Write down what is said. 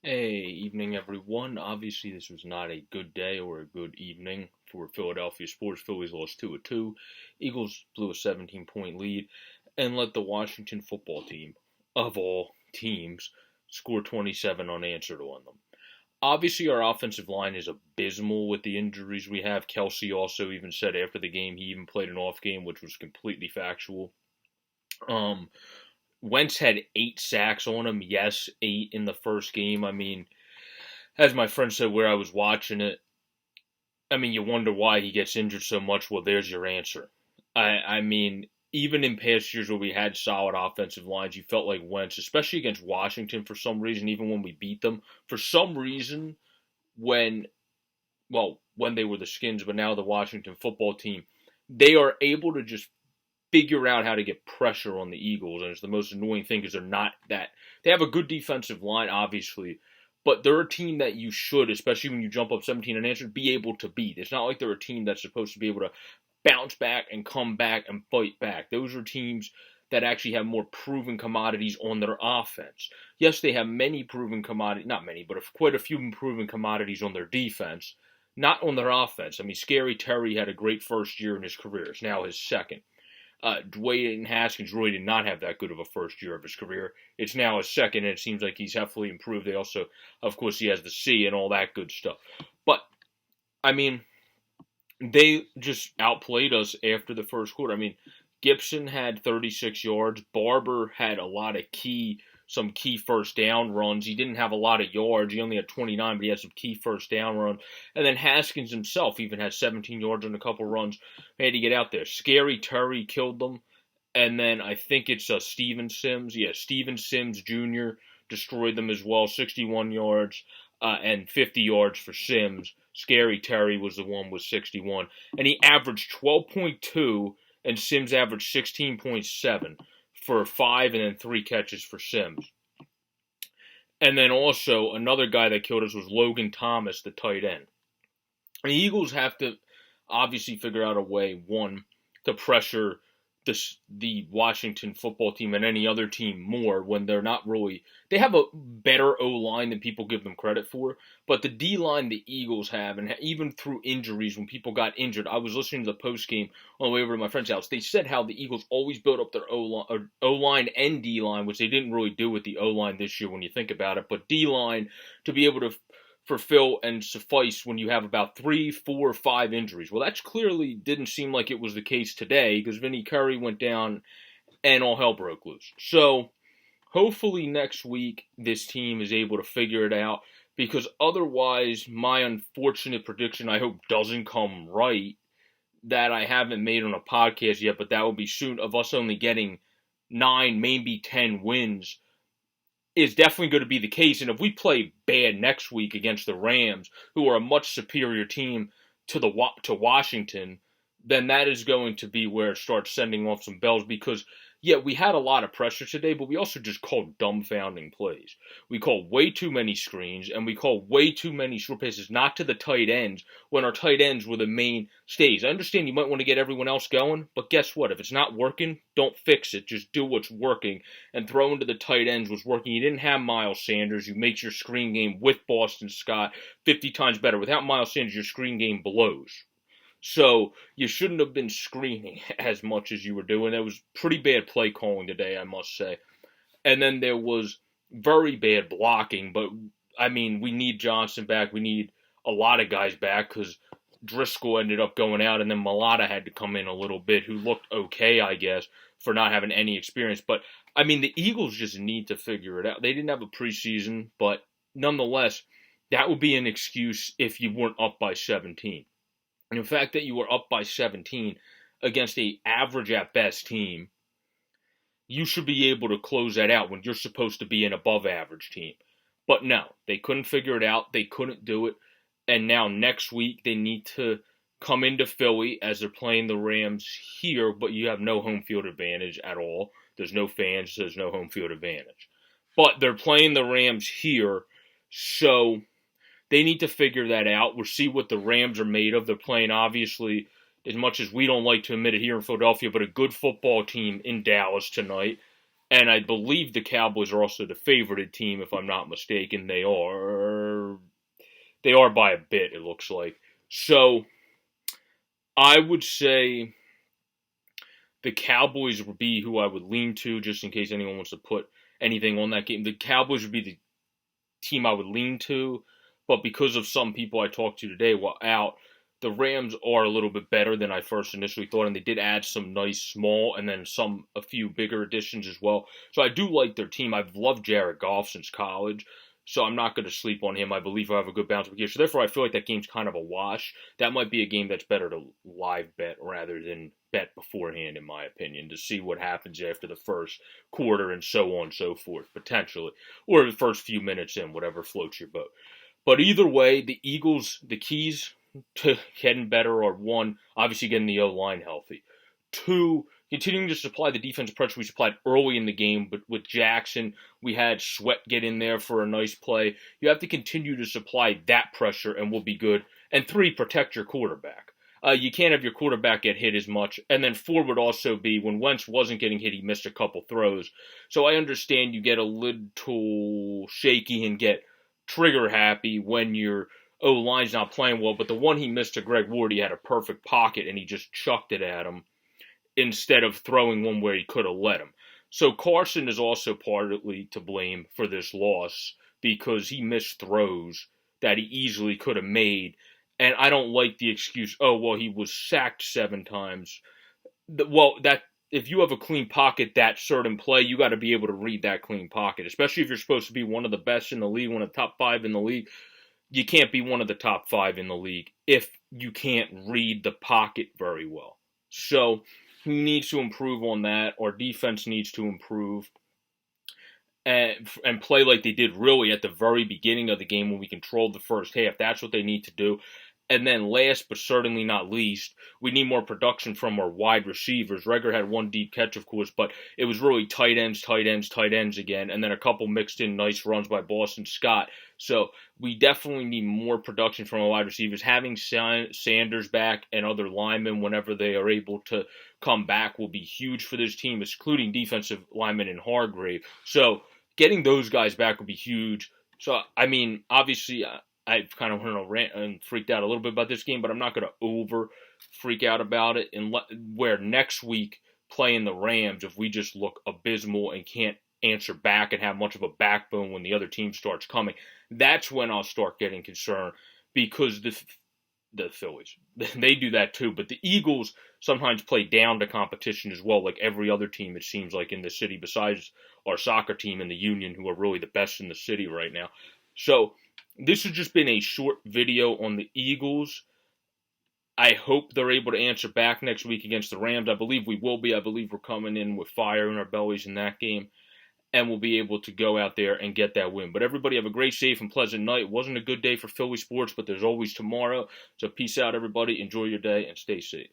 Hey, evening everyone. Obviously, this was not a good day or a good evening for Philadelphia sports. Phillies lost 2-2. Eagles blew a 17-point lead and let the Washington football team, of all teams, score 27 unanswered on them. Obviously, our offensive line is abysmal with the injuries we have. Kelsey also even said after the game he even played an off game, which was completely factual. Um, Wentz had 8 sacks on him. Yes, 8 in the first game. I mean, as my friend said where I was watching it, I mean, you wonder why he gets injured so much. Well, there's your answer. I mean, even in past years where we had solid offensive lines, you felt like Wentz, especially against Washington for some reason, even when we beat them, for some reason, when, when they were the Skins, but now the Washington football team, they are able to just figure out how to get pressure on the Eagles, and it's the most annoying thing because they're not that. They have a good defensive line, obviously, but they're a team that you should, especially when you jump up 17 and answer, be able to beat. It's not like they're a team that's supposed to be able to bounce back and come back and fight back. Those are teams that actually have more proven commodities on their offense. Yes, they have many proven commodities, not many, but quite a few proven commodities on their defense, not on their offense. I mean, Scary Terry had a great first year in his career. It's now his second. Dwayne Haskins really did not have that good of a first year of his career. It's now his second, and it seems like he's heavily improved. They also, of course, he has the C and all that good stuff. But, I mean, they just outplayed us after the first quarter. I mean, Gibson had 36 yards. Barber had a lot of some key first down runs. He didn't have a lot of yards. He only had 29, but he had some key first down runs. And then Haskins himself even had 17 yards on a couple runs. He had to get out there. Scary Terry killed them. And then I think it's Steven Sims. Yeah, Steven Sims Jr. destroyed them as well. 61 yards and 50 yards for Sims. Scary Terry was the one with 61. And he averaged 12.2 and Sims averaged 16.7 for 5 and then 3 catches for Sims. And then also another guy that killed us was Logan Thomas, the tight end. And the Eagles have to obviously figure out a way, one, to pressure the Washington football team and any other team more when they're not really. They have a better O-line than people give them credit for, but the D-line the Eagles have, and even through injuries, when people got injured, I was listening to the post-game on the way over to my friend's house. They said how the Eagles always built up their O-line and D-line, which they didn't really do with the O-line this year when you think about it, but D-line to be able to fulfill and suffice when you have about 3, 4, 5 injuries. Well, that clearly didn't seem like it was the case today because Vinny Curry went down and all hell broke loose. So hopefully next week this team is able to figure it out because otherwise my unfortunate prediction I hope doesn't come right that I haven't made on a podcast yet, but that will be soon of us only getting 9, maybe 10 wins is definitely going to be the case. And if we play bad next week against the Rams, who are a much superior team to Washington, then that is going to be where it starts sending off some bells because, yeah, we had a lot of pressure today, but we also just called dumbfounding plays. We called way too many screens, and we called way too many short passes, not to the tight ends, when our tight ends were the mainstays. I understand you might want to get everyone else going, but guess what? If it's not working, don't fix it. Just do what's working, and throwing to the tight ends was working. You didn't have Miles Sanders. You make your screen game with Boston Scott 50 times better. Without Miles Sanders, your screen game blows. So you shouldn't have been screening as much as you were doing. That was pretty bad play calling today, I must say. And then there was very bad blocking, but I mean, we need Johnson back. We need a lot of guys back because Driscoll ended up going out, and then Mulata had to come in a little bit, who looked okay, I guess, for not having any experience. But I mean, the Eagles just need to figure it out. They didn't have a preseason, but nonetheless, that would be an excuse if you weren't up by 17. And the fact that you were up by 17 against a average at best team, you should be able to close that out when you're supposed to be an above average team. But no, they couldn't figure it out. They couldn't do it. And now next week they need to come into Philly as they're playing the Rams here, but you have no home field advantage at all. There's no fans, so there's no home field advantage. But they're playing the Rams here, so they need to figure that out. We'll see what the Rams are made of. They're playing, obviously, as much as we don't like to admit it here in Philadelphia, but a good football team in Dallas tonight. And I believe the Cowboys are also the favorited team, if I'm not mistaken. They are. They are by a bit, it looks like. So I would say the Cowboys would be who I would lean to, just in case anyone wants to put anything on that game. The Cowboys would be the team I would lean to, but because of some people I talked to today while out, the Rams are a little bit better than I first initially thought, and they did add some nice small and then a few bigger additions as well. So I do like their team. I've loved Jared Goff since college, so I'm not going to sleep on him. I believe he'll have a good bounce back year. So therefore, I feel like that game's kind of a wash. That might be a game that's better to live bet rather than bet beforehand, in my opinion, to see what happens after the first quarter and so on and so forth, potentially. Or the first few minutes in, whatever floats your boat. But either way, the Eagles, the keys to getting better are one, obviously getting the O-line healthy. Two, continuing to supply the defensive pressure we supplied early in the game, but with Jackson, we had Sweat get in there for a nice play. You have to continue to supply that pressure and we'll be good. And three, protect your quarterback. You can't have your quarterback get hit as much. And then four would also be when Wentz wasn't getting hit, he missed a couple throws. So I understand you get a little shaky and get trigger happy when your O-line's not playing well, but the one he missed to Greg Ward, he had a perfect pocket and he just chucked it at him instead of throwing one where he could have let him. So Carson is also partly to blame for this loss because he missed throws that he easily could have made. And I don't like the excuse, oh, well, he was sacked 7 times. Well, that if you have a clean pocket, that certain play, you got to be able to read that clean pocket, especially if you're supposed to be one of the best in the league, one of the top 5 in the league. You can't be one of the top 5 in the league if you can't read the pocket very well. So he needs to improve on that. Our defense needs to improve and play like they did really at the very beginning of the game when we controlled the first half. That's what they need to do. And then last but certainly not least, we need more production from our wide receivers. Reagor had one deep catch, of course, but it was really tight ends again, and then a couple mixed in nice runs by Boston Scott. So we definitely need more production from our wide receivers. Having Sanders back and other linemen whenever they are able to come back will be huge for this team, including defensive linemen in Hargrave. So getting those guys back would be huge. So, I mean, obviously, I've kind of went on a rant and freaked out a little bit about this game, but I'm not going to over freak out about it. And where next week playing the Rams, if we just look abysmal and can't answer back and have much of a backbone when the other team starts coming, that's when I'll start getting concerned because the Phillies, they do that too. But the Eagles sometimes play down to competition as well, like every other team it seems like in the city besides our soccer team and the Union, who are really the best in the city right now. So this has just been a short video on the Eagles. I hope they're able to answer back next week against the Rams. I believe we will be. I believe we're coming in with fire in our bellies in that game. And we'll be able to go out there and get that win. But everybody have a great, safe, and pleasant night. It wasn't a good day for Philly sports, but there's always tomorrow. So peace out, everybody. Enjoy your day and stay safe.